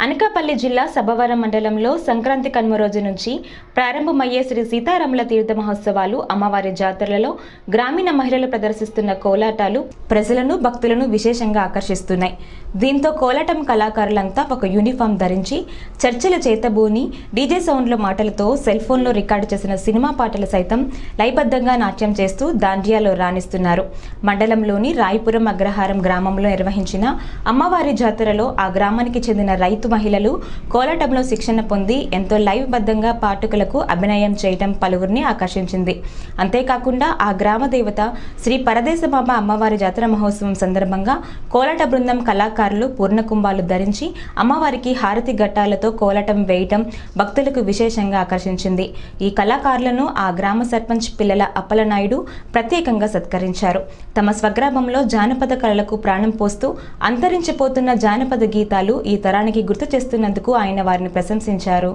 అనకాపల్లి జిల్లా సభవరం మండలంలో సంక్రాంతి కనుమ రోజు నుంచి ప్రారంభమయ్యే శ్రీ సీతారాముల తీర్థ మహోత్సవాలు అమ్మవారి జాతరలలో గ్రామీణ మహిళలు ప్రదర్శిస్తున్న కోలాటాలు ప్రజలను భక్తులను విశేషంగా ఆకర్షిస్తున్నాయి. దీంతో కోలాటం కళాకారులంతా ఒక యూనిఫామ్ ధరించి చర్చల చేతబూని డీజే సౌండ్ల మాటలతో సెల్ ఫోన్లో రికార్డు చేసిన సినిమా పాటలు సైతం లయబద్ధంగా నాట్యం చేస్తూ దాండియాలో రాణిస్తున్నారు. మండలంలోని రాయపురం అగ్రహారం గ్రామంలో నిర్వహించిన అమ్మవారి జాతరలో ఆ గ్రామానికి చెందిన రైతు మహిళలు కోలాటంలో శిక్షణ పొంది ఎంతో లైవ్ బద్దంగా పాఠకులకు అభినయం చేయడం పలువురిని ఆకర్షించింది. అంతేకాకుండా ఆ గ్రామ దేవత శ్రీ పరదేశమాంబ అమ్మవారి జాతర మహోత్సవం సందర్భంగా కోలాట బృందం కళాకారులు పూర్ణకుంభాలు ధరించి అమ్మవారికి హారతి ఘట్టాలతో కోలాటం వేయటం భక్తులకు విశేషంగా ఆకర్షించింది. ఈ కళాకారులను ఆ గ్రామ సర్పంచ్ పిల్లల అప్పలనాయుడు ప్రత్యేకంగా సత్కరించారు. తమ స్వగ్రామంలో జానపద కళలకు ప్రాణం పోస్తూ అంతరించిపోతున్న జానపద గీతాలు ఈ తరానికి గుర్తు చేస్తున్నందుకు ఆయన వారిని ప్రశంసించారు.